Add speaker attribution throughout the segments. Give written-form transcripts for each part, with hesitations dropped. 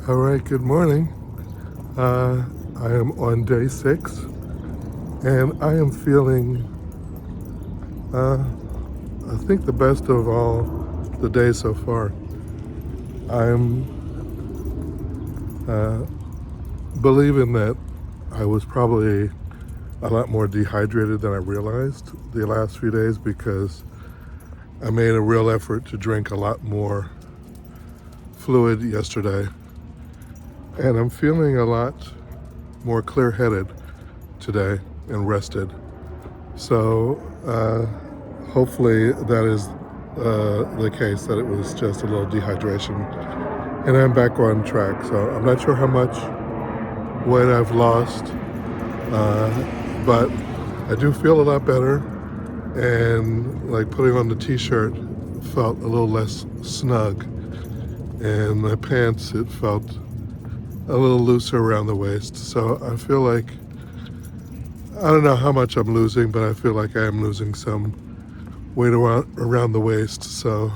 Speaker 1: All right, good morning. I am on day 6, and I am feeling, I think, the best of all the days so far. I'm believing that I was probably a lot more dehydrated than I realized the last few days because I made a real effort to drink a lot more fluid yesterday, and I'm feeling a lot more clear-headed today and rested. So hopefully that is the case, that it was just a little dehydration. And I'm back on track. So I'm not sure how much weight I've lost, but I do feel a lot better. And like putting on the t-shirt felt a little less snug. And my pants, it felt a little looser around the waist. So I feel like, I don't know how much I'm losing, but I feel like I am losing some weight around the waist, so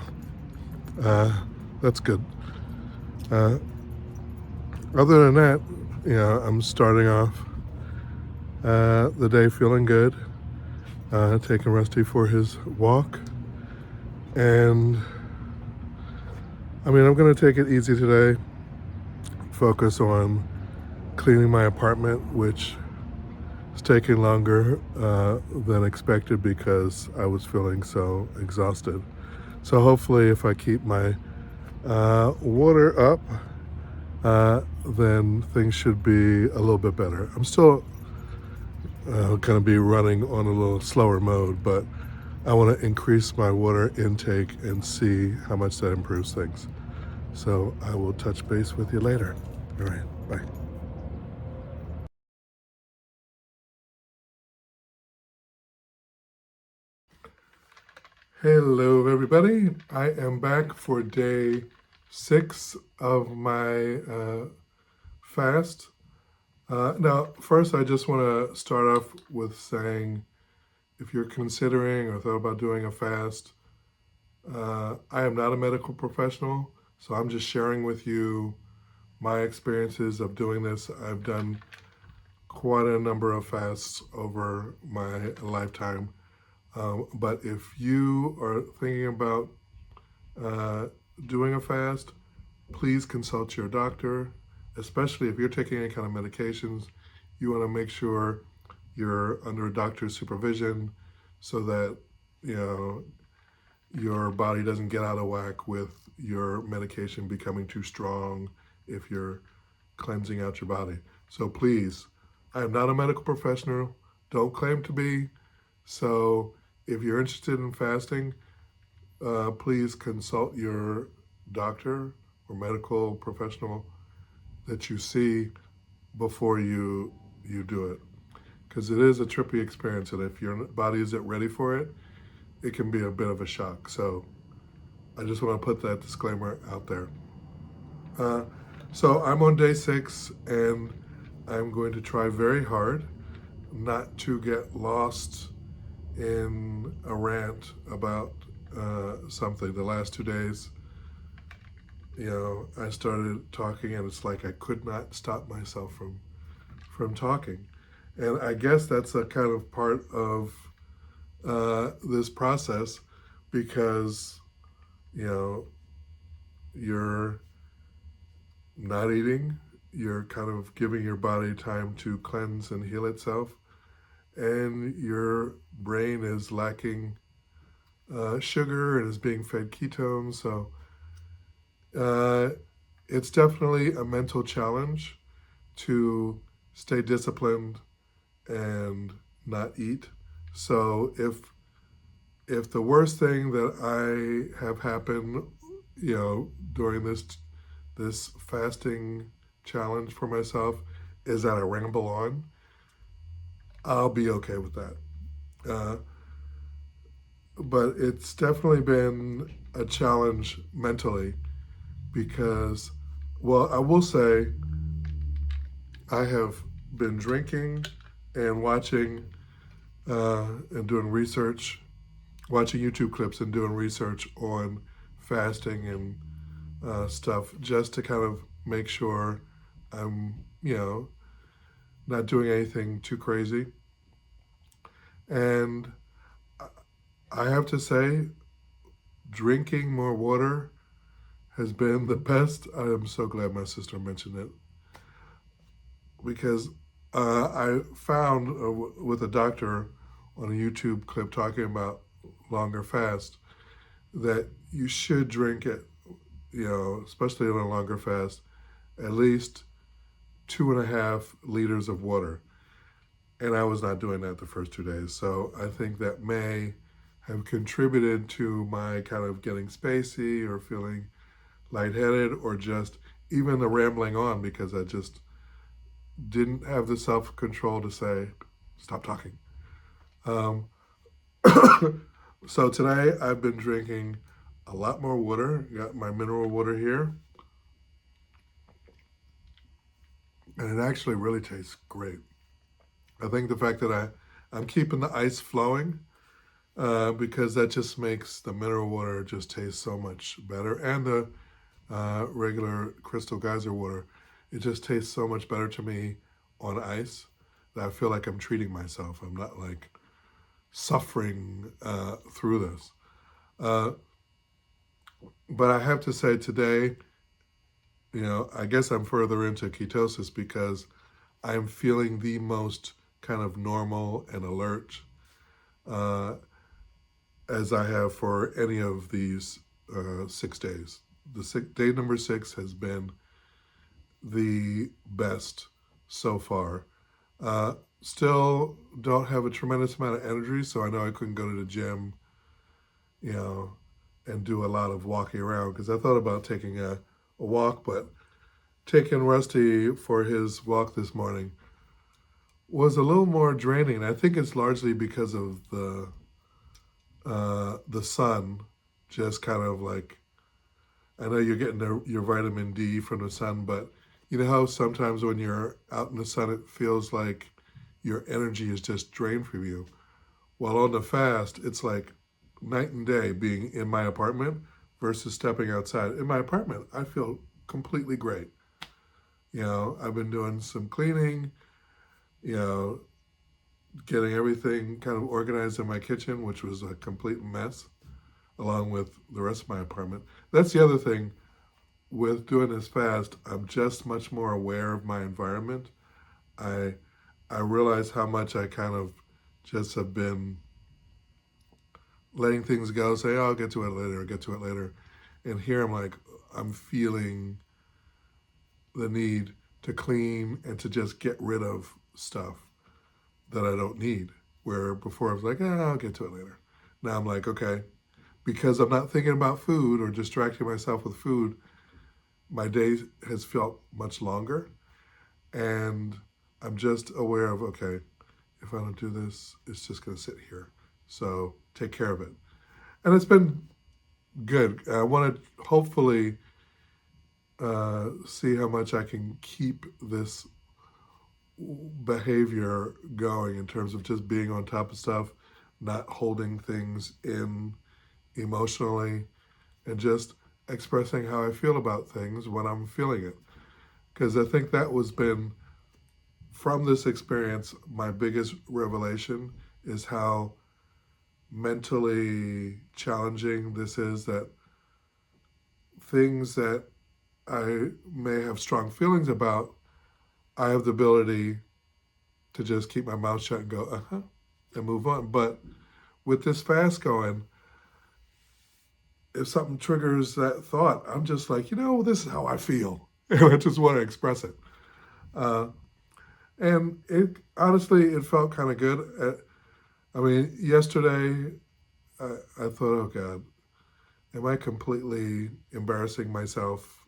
Speaker 1: that's good. Uh, Other than that, I'm starting off the day feeling good, taking Rusty for his walk, and I mean, I'm going to take it easy today, focus on cleaning my apartment, which is taking longer than expected because I was feeling so exhausted. So hopefully if I keep my water up, then things should be a little bit better. I'm still going to be running on a little slower mode, but I want to increase my water intake and see how much that improves things. So I will touch base with you later. All right, bye. Hello, everybody. I am back for day 6 of my fast. Now, first, I just want to start off with saying, if you're considering or thought about doing a fast, I am not a medical professional, so I'm just sharing with you my experiences of doing this. I've done quite a number of fasts over my lifetime. But if you are thinking about uh, doing a fast, please consult your doctor, especially if you're taking any kind of medications. You want to make sure you're under a doctor's supervision so that you know your body doesn't get out of whack with your medication becoming too strong if you're cleansing out your body. So please, I am not a medical professional, don't claim to be. So if you're interested in fasting, please consult your doctor or medical professional that you see before you do it, because it is a trippy experience, and if your body isn't ready for it, it can be a bit of a shock. So I just want to put that disclaimer out there. Uh, so I'm on day 6, and I'm going to try very hard not to get lost in a rant about something. The last 2 days, I started talking, and it's like I could not stop myself from talking. And I guess that's a kind of part of this process because, you know, you're not eating, you're kind of giving your body time to cleanse and heal itself, and your brain is lacking sugar and is being fed ketones. So uh, it's definitely a mental challenge to stay disciplined and not eat. So if the worst thing that I have happened, during this fasting challenge for myself is that I ramble on, I'll be okay with that. Uh, but it's definitely been a challenge mentally because, well, I will say I have been drinking and watching and doing research, watching YouTube clips and doing research on fasting and stuff just to kind of make sure I'm, not doing anything too crazy. And I have to say, drinking more water has been the best. I am so glad my sister mentioned it because I found with a doctor on a YouTube clip talking about longer fast that you should drink it, especially on a longer fast, at least 2.5 liters of water. And I was not doing that the first 2 days. So I think that may have contributed to my kind of getting spacey or feeling lightheaded or just even the rambling on because I just didn't have the self control to say, stop talking. Um, so today I've been drinking a lot more water. Got my mineral water here. And it actually really tastes great. I think the fact that I'm keeping the ice flowing because that just makes the mineral water just taste so much better. And the regular crystal geyser water, it just tastes so much better to me on ice that I feel like I'm treating myself. I'm not like suffering through this. Uh, but I have to say today, I guess I'm further into ketosis because I'm feeling the most kind of normal and alert uh, as I have for any of these 6 days. Day number 6 has been the best so far. Still don't have a tremendous amount of energy, so I know I couldn't go to the gym, you know, and do a lot of walking around because I thought about taking a walk, but taking Rusty for his walk this morning was a little more draining. I think it's largely because of the sun, just kind of like I know you're getting your vitamin D from the sun, but you know how sometimes when you're out in the sun, it feels like your energy is just drained from you. While on the fast, it's like night and day being in my apartment versus stepping outside. In my apartment, I feel completely great. I've been doing some cleaning, you know, getting everything kind of organized in my kitchen, which was a complete mess, along with the rest of my apartment. That's the other thing with doing this fast. I'm just much more aware of my environment. I I realize how much I kind of just have been letting things go, say, oh, I'll get to it later, I'll get to it later. And here I'm like, I'm feeling the need to clean and to just get rid of stuff that I don't need. Where before I was like, I'll get to it later. Now I'm like, okay, because I'm not thinking about food or distracting myself with food, my day has felt much longer. And I'm just aware of, okay, if I don't do this, it's just going to sit here. So take care of it. And it's been good. I want to hopefully see how much I can keep this behavior going in terms of just being on top of stuff, not holding things in emotionally, and just expressing how I feel about things when I'm feeling it. Because I think that was been from this experience, my biggest revelation is how mentally challenging this is, that things that I may have strong feelings about, I have the ability to just keep my mouth shut and go, and move on. But with this fast going, if something triggers that thought, I'm just like, this is how I feel. And I just want to express it. Uh, and it honestly, it felt kind of good. I mean, yesterday, I thought, oh God, am I completely embarrassing myself,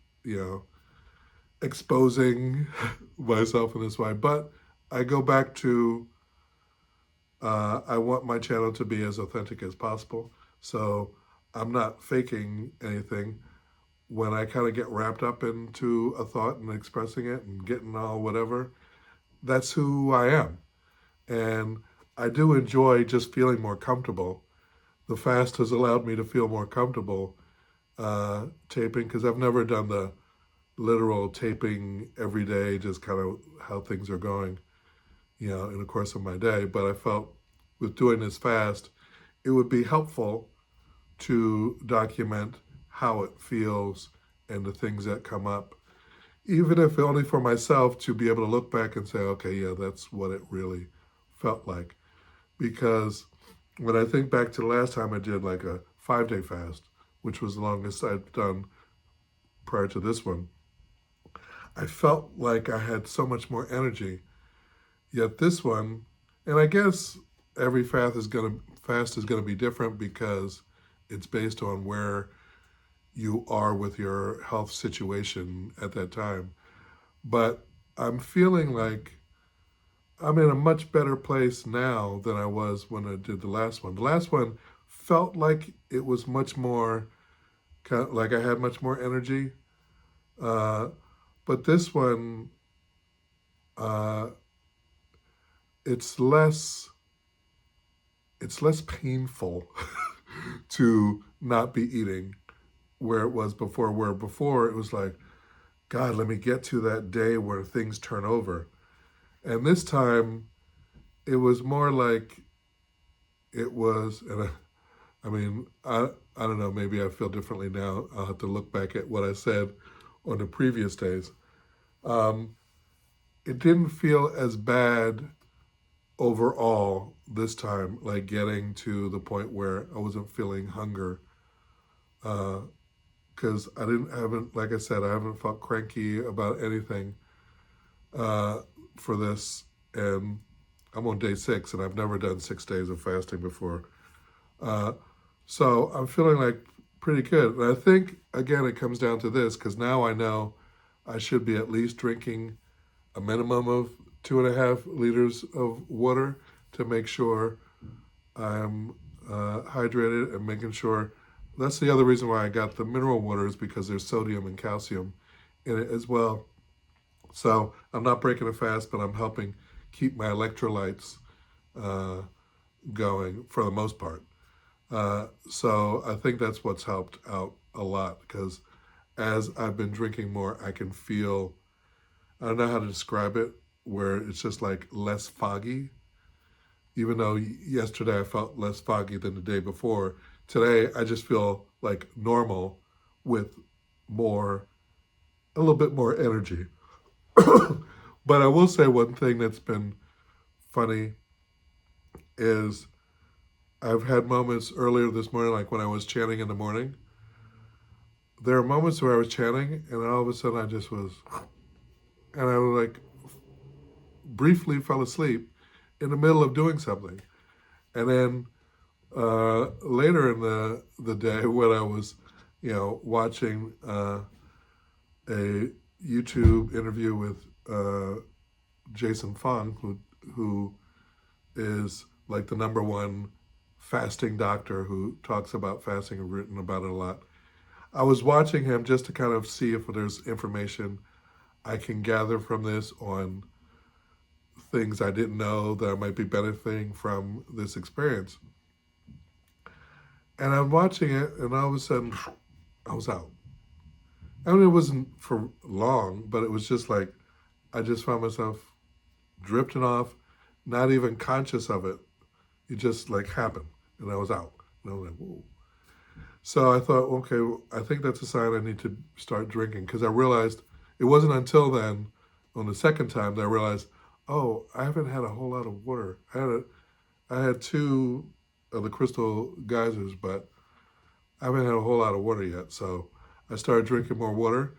Speaker 1: exposing myself in this way? But I go back to, I want my channel to be as authentic as possible. So I'm not faking anything. When I kind of get wrapped up into a thought and expressing it and getting all whatever, that's who I am. And I do enjoy just feeling more comfortable. The fast has allowed me to feel more comfortable taping because I've never done the literal taping every day, just kind of how things are going, in the course of my day. But I felt with doing this fast, it would be helpful to document how it feels and the things that come up, even if only for myself to be able to look back and say, okay, yeah, that's what it really felt like. Because when I think back to the last time I did like a 5-day fast, which was the longest I'd done prior to this one, I felt like I had so much more energy. Yet this one, and I guess every fast is gonna be different because it's based on where you are with your health situation at that time. But I'm feeling like I'm in a much better place now than I was when I did the last one. The last one felt like it was much more, like I had much more energy. Uh, but this one, uh, it's less, it's less painful to not be eating where it was before. Where before it was like, God, let me get to that day where things turn over. And this time, it was more like it was, and I mean, I don't know, maybe I feel differently now. I'll have to look back at what I said on the previous days. Um, it didn't feel as bad overall this time, like getting to the point where I wasn't feeling hunger. Because haven't, like I said, I haven't felt cranky about anything uh, for this. And I'm on day 6, and I've never done 6 days of fasting before. Uh, so I'm feeling like pretty good. And I think, again, it comes down to this because now I know I should be at least drinking a minimum of 2.5 liters of water to make sure I'm hydrated and making sure. That's the other reason why I got the mineral water is because there's sodium and calcium in it as well. So I'm not breaking a fast, but I'm helping keep my electrolytes uh, going for the most part. So I think that's what's helped out a lot because as I've been drinking more, I can feel, I don't know how to describe it, where it's just like less foggy. Even though yesterday I felt less foggy than the day before, today I just feel like normal with more, a little bit more energy. But I will say one thing that's been funny is I've had moments earlier this morning, like when I was chanting in the morning. There are moments where I was chanting, and then all of a sudden I just was, and I was like briefly fell asleep in the middle of doing something. And then later in the day, when I was, watching a YouTube interview with Jason Fung, who is like the number one fasting doctor who talks about fasting and written about it a lot. I was watching him just to kind of see if there's information I can gather from this on things I didn't know that I might be benefiting from this experience. And I'm watching it, and all of a sudden, I was out. I mean, it wasn't for long, but it was just like I just found myself drifting off, not even conscious of it. It just like happened, and I was out. And I was like, whoa. So I thought, okay, well, I think that's a sign I need to start drinking because I realized it wasn't until then, on the second time, that I realized, oh, I haven't had a whole lot of water. I had 2 of the crystal geysers, but I haven't had a whole lot of water yet. So I started drinking more water,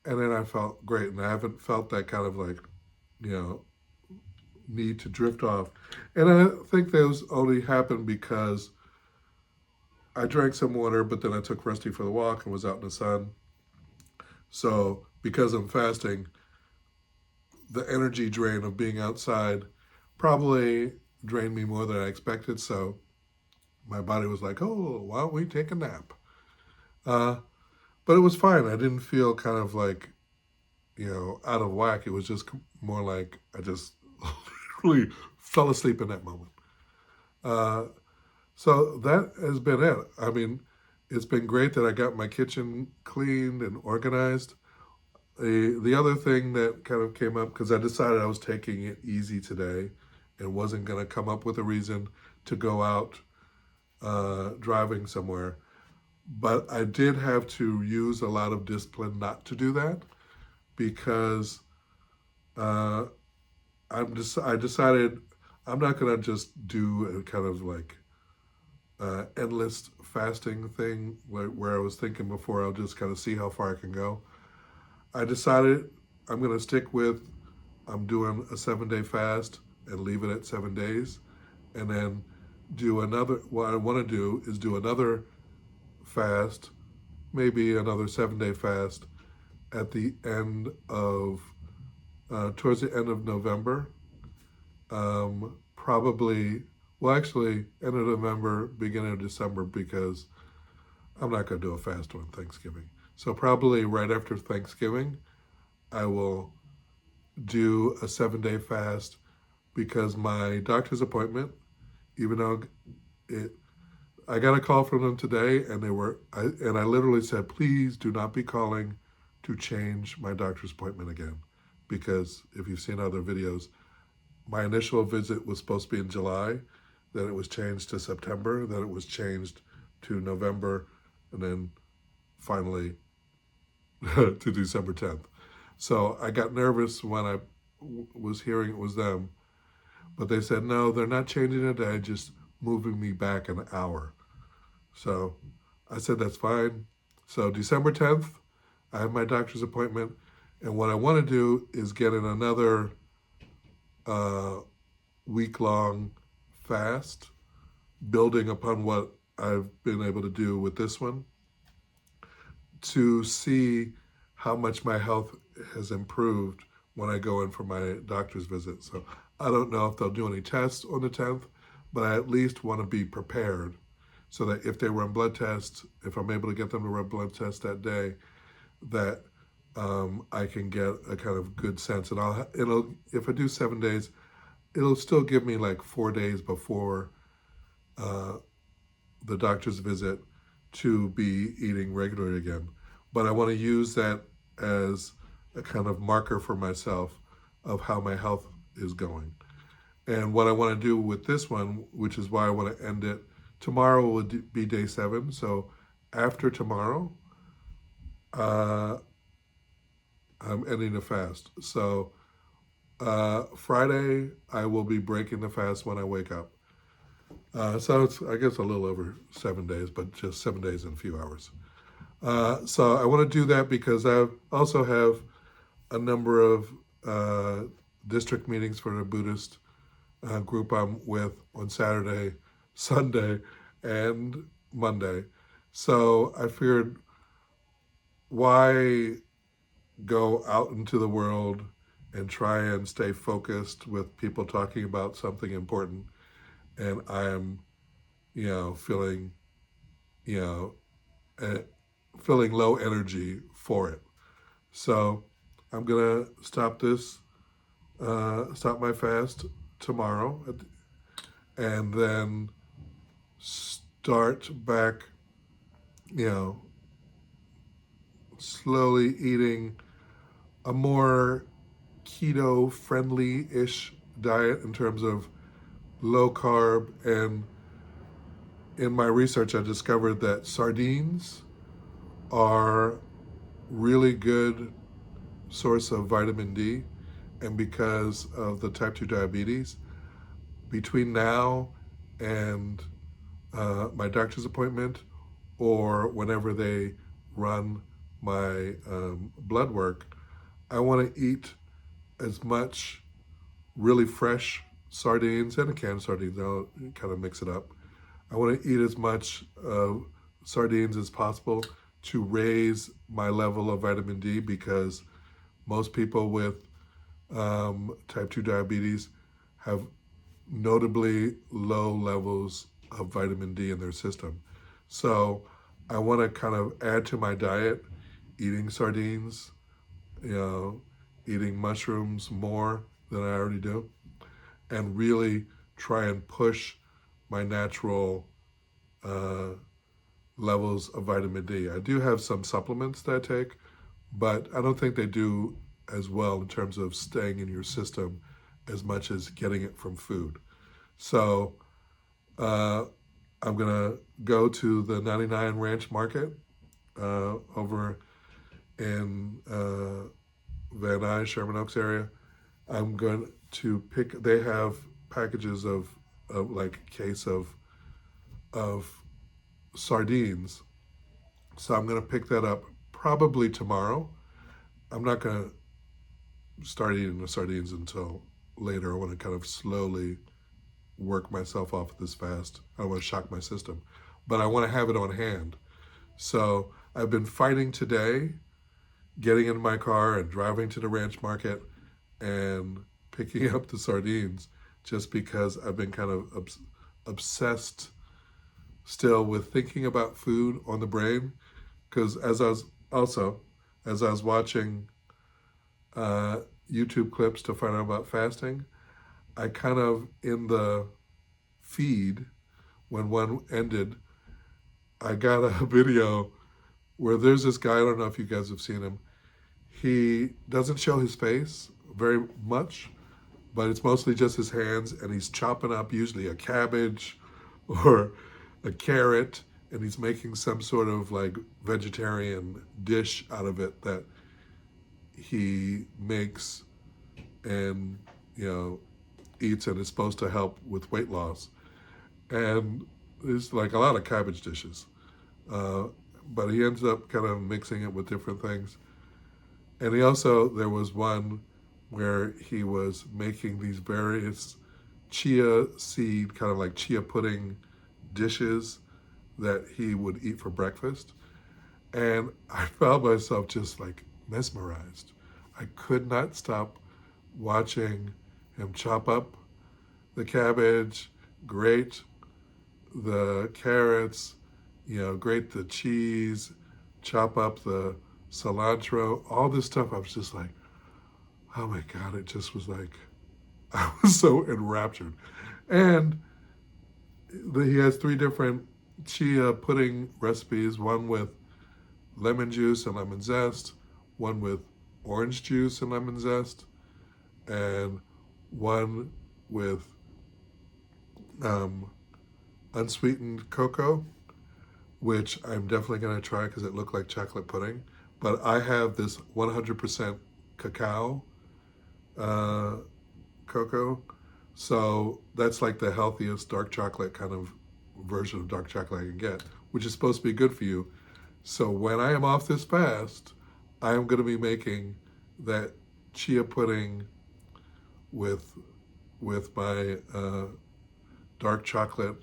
Speaker 1: and then I felt great, and I haven't felt that kind of like, you know, need to drift off. And I think those only happened because I drank some water, but then I took Rusty for the walk and was out in the sun. So because I'm fasting, the energy drain of being outside probably drained me more than I expected. So my body was like, oh, why don't we take a nap? Uh, but it was fine. I didn't feel kind of like, out of whack. It was just more like I just literally fell asleep in that moment. Uh, so that has been it. I mean, it's been great that I got my kitchen cleaned and organized. The other thing that kind of came up, because I decided I was taking it easy today and wasn't going to come up with a reason to go out driving somewhere. But I did have to use a lot of discipline not to do that because uh, I decided I'm not going to just do a kind of like endless fasting thing where I was thinking before I'll just kind of see how far I can go. I decided I'm going to stick with I'm doing a 7 day fast and leave it at 7 days, and then do another. What I want to do is do another fast, maybe another 7 day fast at the end of towards the end of November. Probably, well, actually, end of November, beginning of December, because I'm not going to do a fast on Thanksgiving. So probably right after Thanksgiving, I will do a 7 day fast because my doctor's appointment, even though it, I got a call from them today, and I literally said, please do not be calling to change my doctor's appointment again, because if you've seen other videos, my initial visit was supposed to be in July, then it was changed to September, then it was changed to November, and then finally to December 10th. So I got nervous when I was hearing it was them, but they said, no, they're not changing a day, just moving me back an hour. So I said, that's fine. So December 10th, I have my doctor's appointment. And what I want to do is get in another week-long fast, building upon what I've been able to do with this one, to see how much my health has improved when I go in for my doctor's visit. So I don't know if they'll do any tests on the 10th, but I at least want to be prepared so that if they run blood tests, if I'm able to get them to run blood tests that day, that I can get a kind of good sense. And if I do 7 days, it'll still give me like 4 days before the doctor's visit to be eating regularly again. But I want to use that as a kind of marker for myself of how my health is going. And what I want to do with this one, which is why I want to end it, tomorrow will be day 7. So after tomorrow, I'm ending the fast. So Friday, I will be breaking the fast when I wake up. So it's, I guess, a little over 7 days, but just 7 days in a few hours. So I want to do that because I also have a number of district meetings for the Buddhist group I'm with on Saturday, Sunday, and Monday. So I figured, why go out into the world and try and stay focused with people talking about something important, and I am, feeling, you know, uh, feeling low energy for it. So I'm gonna stop my fast tomorrow, and then start back, you know, slowly eating a more keto friendly ish diet in terms of low carb. And in my research, I discovered that sardines are really good source of vitamin D. And because of the type 2 diabetes, between now and my doctor's appointment, or whenever they run my blood work, I want to eat as much really fresh sardines and a canned sardines. I'll kind of mix it up. I want to eat as much sardines as possible to raise my level of vitamin D, because most people with type 2 diabetes have notably low levels of vitamin D in their system. So I want to kind of add to my diet, eating sardines, you know, eating mushrooms more than I already do, and really try and push my natural levels of vitamin D. I do have some supplements that I take, but I don't think they do as well in terms of staying in your system as much as getting it from food. So uh, I'm gonna go to the 99 Ranch Market over in Van Nuys, Sherman Oaks area. I'm going to pick. They have packages of like a case of sardines. So I'm going to pick that up probably tomorrow. I'm not going to start eating the sardines until later. I want to kind of slowly work myself off of this fast. I don't want to shock my system, but I want to have it on hand. So I've been fighting today, getting in my car and driving to the ranch market and picking up the sardines just because I've been kind of obsessed still with thinking about food on the brain. Because as I was watching uh, YouTube clips to find out about fasting, I kind of, in the feed, when one ended, I got a video where there's this guy, I don't know if you guys have seen him. He doesn't show his face very much, but it's mostly just his hands, and he's chopping up usually a cabbage or a carrot, and he's making some sort of like vegetarian dish out of it that he makes and eats, and is supposed to help with weight loss. And there's like a lot of cabbage dishes, uh, but he ends up kind of mixing it with different things. And there was one where he was making these various chia seed, kind of like chia pudding dishes that he would eat for breakfast. And I found myself just like mesmerized. I could not stop watching him chop up the cabbage, grate the carrots, grate the cheese, chop up the cilantro, all this stuff. I was just like, oh my God, it just was like, I was so enraptured. And he has three different chia pudding recipes, one with lemon juice and lemon zest, one with orange juice and lemon zest, and one with um, unsweetened cocoa, which I'm definitely going to try because it looked like chocolate pudding. But I have this 100% cacao uh, cocoa. So that's like the healthiest dark chocolate kind of version of dark chocolate I can get, which is supposed to be good for you. So when I am off this fast, I am going to be making that chia pudding with my dark chocolate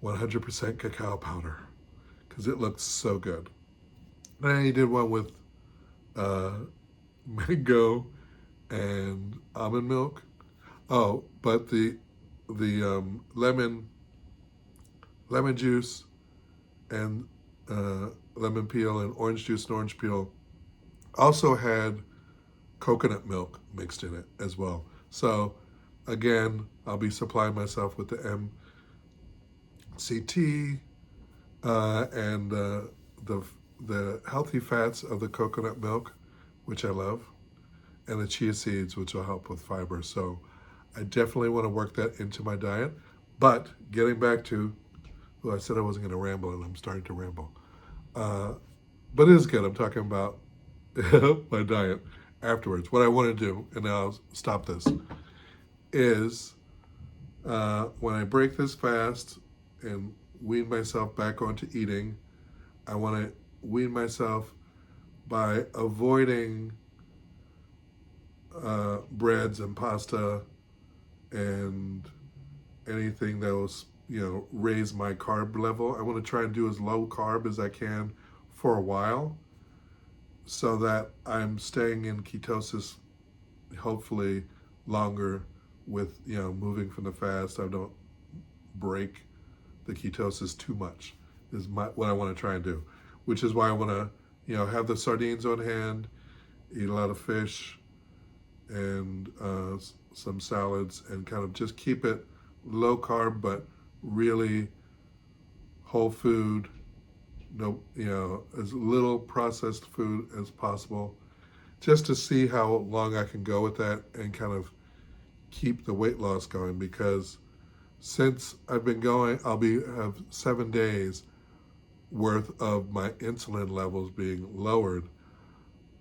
Speaker 1: 100% cacao powder because it looks so good. And he did one with uh, mango and almond milk. Oh, but the lemon juice and lemon peel and orange juice and orange peel also had coconut milk mixed in it as well. So again, I'll be supplying myself with the MCT and the the healthy fats of the coconut milk, which I love, and the chia seeds, which will help with fiber. So I definitely want to work that into my diet. But getting back to, well, I said I wasn't going to ramble, and I'm starting to ramble. Uh, but it is good. I'm talking about my diet afterwards. What I want to do, and now I'll stop this, is when I break this fast and wean myself back onto eating, I want to wean myself by avoiding breads and pasta and anything that will, raise my carb level. I want to try and do as low carb as I can for a while so that I'm staying in ketosis hopefully longer with, moving from the fast. I don't break the ketosis too much is what I want to try and do, which is why I want to, have the sardines on hand, eat a lot of fish and some salads, and kind of just keep it low carb, but really whole food, no, as little processed food as possible, just to see how long I can go with that and kind of keep the weight loss going. Because since I've been going, have 7 days worth of my insulin levels being lowered.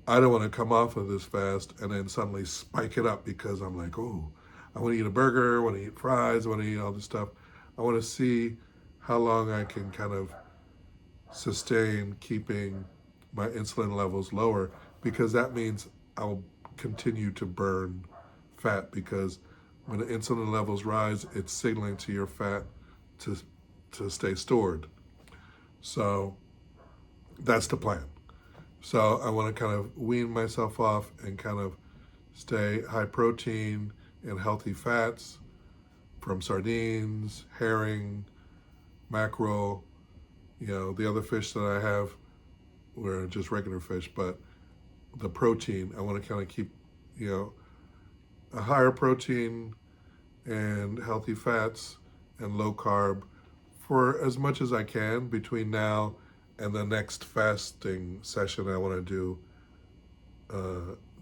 Speaker 1: I don't want to come off of this fast and then suddenly spike it up because I'm like, oh, I want to eat a burger, I want to eat fries, I want to eat all this stuff. I want to see how long I can kind of sustain keeping my insulin levels lower, because that means I'll continue to burn fat, because when the insulin levels rise, it's signaling to your fat to stay stored. So that's the plan. So I want to kind of wean myself off and kind of stay high protein and healthy fats from sardines, herring, mackerel. The other fish that I have were just regular fish, but the protein, I want to kind of keep, a higher protein and healthy fats and low carb for as much as I can between now and the next fasting session I want to do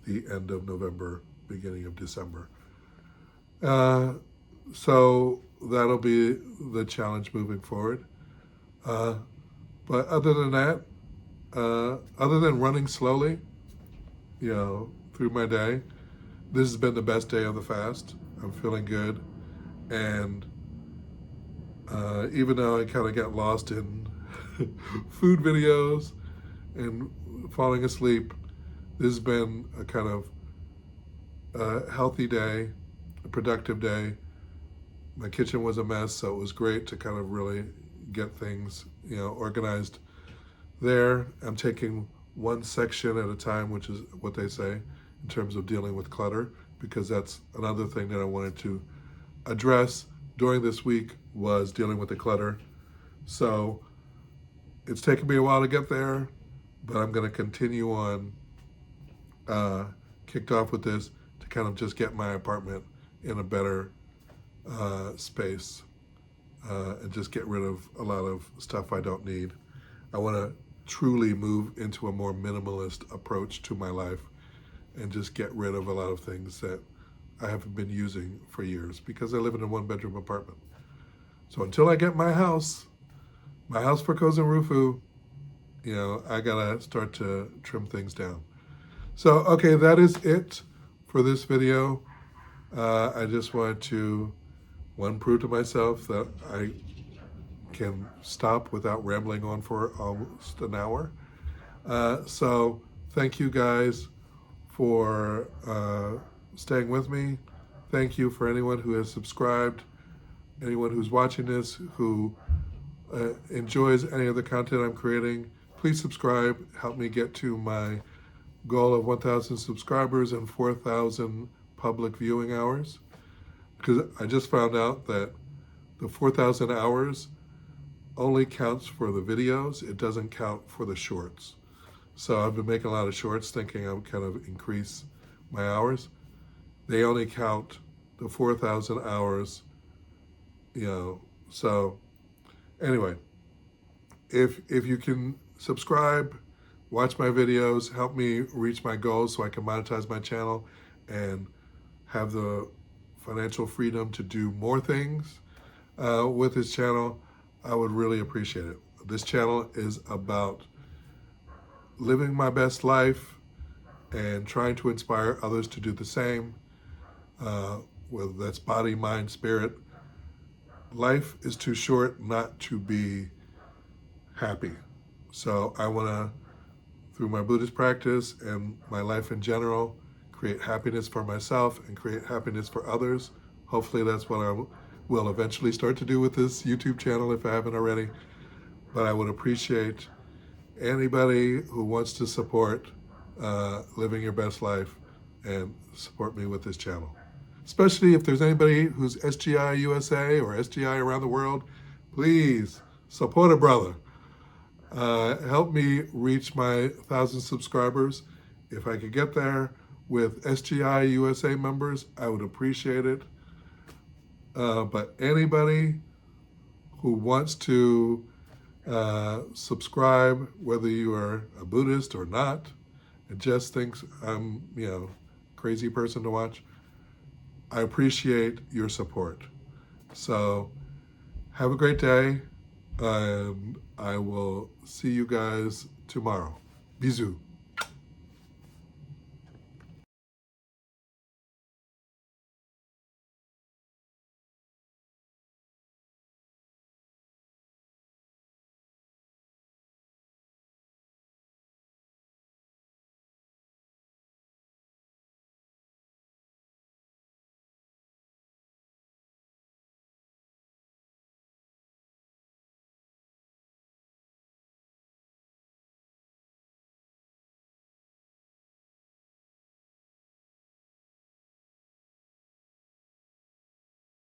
Speaker 1: the end of November, beginning of December. So that'll be the challenge moving forward. But other than that, other than running slowly, through my day, this has been the best day of the fast. I'm feeling good. And even though I kind of got lost in food videos and falling asleep, this has been a kind of healthy day, a productive day. My kitchen was a mess, so it was great to kind of really get things, organized there. I'm taking one section at a time, which is what they say in terms of dealing with clutter, because that's another thing that I wanted to address during this week, was dealing with the clutter. So it's taken me a while to get there, but I'm going to continue on, kicked off with this to kind of just get my apartment in a better space, and just get rid of a lot of stuff I don't need. I want to truly move into a more minimalist approach to my life and just get rid of a lot of things that I haven't been using for years, because I live in a one-bedroom apartment. So until I get my house for Cousin Rufu, I gotta start to trim things down. So, okay, that is it for this video. I just wanted to, prove to myself that I can stop without rambling on for almost an hour. So thank you guys for staying with me. Thank you for anyone who has subscribed, anyone who's watching this, who enjoys any of the content I'm creating. Please subscribe, help me get to my goal of 1,000 subscribers and 4,000 public viewing hours. Because I just found out that the 4,000 hours only counts for the videos. It doesn't count for the shorts. So I've been making a lot of shorts thinking I'm kind of increase my hours. They only count the 4,000 hours, So anyway, if you can subscribe, watch my videos, help me reach my goals so I can monetize my channel and have the financial freedom to do more things with this channel, I would really appreciate it. This channel is about living my best life and trying to inspire others to do the same, whether that's body, mind, spirit. Life is too short not to be happy. So I want to, through my Buddhist practice and my life in general, create happiness for myself and create happiness for others. Hopefully that's what I will eventually start to do with this YouTube channel if I haven't already. But I would appreciate anybody who wants to support living your best life and support me with this channel. Especially if there's anybody who's sgi-usa or sgi around the world, please support a brother. Help me reach my 1,000 subscribers. If I could get there with sgi-usa members, I would appreciate it. But anybody who wants to Subscribe, whether you are a Buddhist or not, and just thinks I'm, crazy person to watch. I appreciate your support. So have a great day. I will see you guys tomorrow. Bisous.